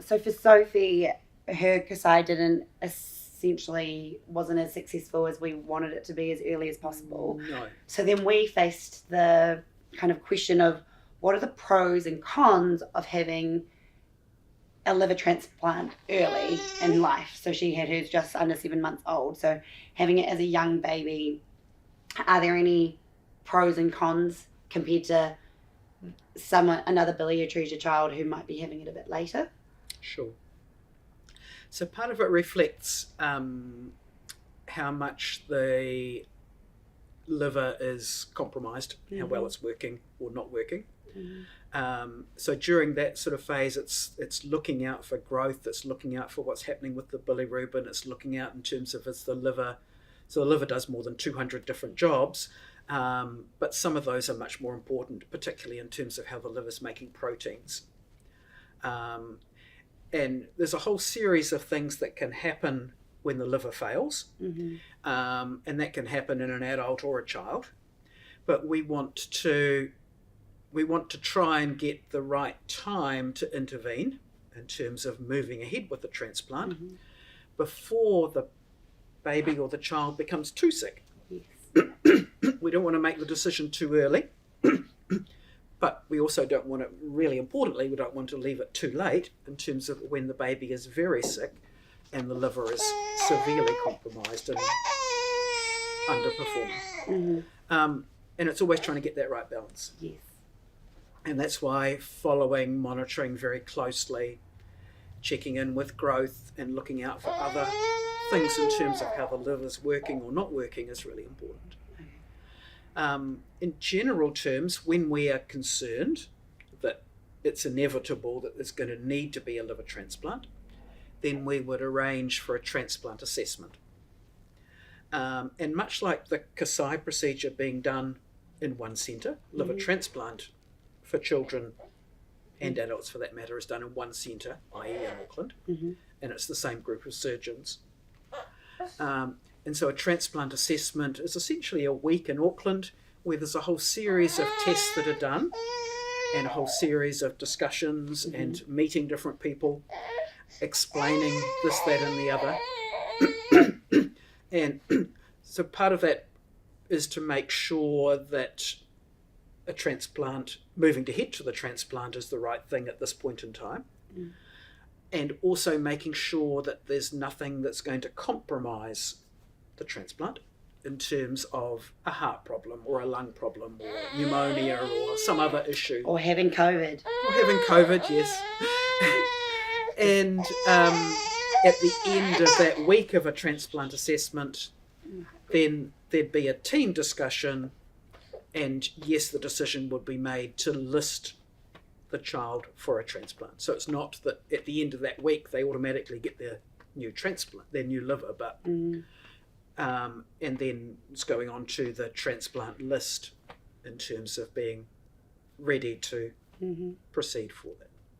So for Sophie, her Kasai wasn't as successful as we wanted it to be as early as possible. No. So then we faced the kind of question of what are the pros and cons of having a liver transplant early in life. So she had hers just under 7 months old. So having it as a young baby, are there any pros and cons compared to another biliary atresia child who might be having it a bit later? Sure. So part of it reflects how much the liver is compromised, how well it's working or not working. So during that sort of phase, it's looking out for growth, it's looking out for what's happening with the bilirubin, it's looking out in terms of is the liver. So the liver does more than 200 different jobs, but some of those are much more important, particularly in terms of how the liver's making proteins. And there's a whole series of things that can happen when the liver fails, and that can happen in an adult or a child. But we want to try and get the right time to intervene in terms of moving ahead with the transplant before the baby or the child becomes too sick. Yes. We don't want to make the decision too early, but we also don't want to, really importantly, we don't want to leave it too late in terms of when the baby is very sick and the liver is severely compromised and underperforming. And it's always trying to get that right balance. Yes. And that's why following, monitoring very closely, checking in with growth and looking out for other things in terms of how the liver's working or not working is really important. In general terms, when we are concerned that it's inevitable that there's going to need to be a liver transplant, then we would arrange for a transplant assessment. And much like the Kasai procedure being done in one centre, liver transplant for children and adults for that matter is done in one centre, i.e. in Auckland, and it's the same group of surgeons. And so a transplant assessment is essentially a week in Auckland where there's a whole series of tests that are done and a whole series of discussions and meeting different people, explaining this, that and the other. And so part of that is to make sure that a transplant, moving ahead to the transplant is the right thing at this point in time. And also making sure that there's nothing that's going to compromise the transplant in terms of a heart problem or a lung problem or pneumonia or some other issue. Or having COVID. Yes. And at the end of that week of a transplant assessment, then there'd be a team discussion, and yes, the decision would be made to list the child for a transplant. So it's not that at the end of that week they automatically get their new transplant, their new liver, but and then it's going on to the transplant list in terms of being ready to proceed for that.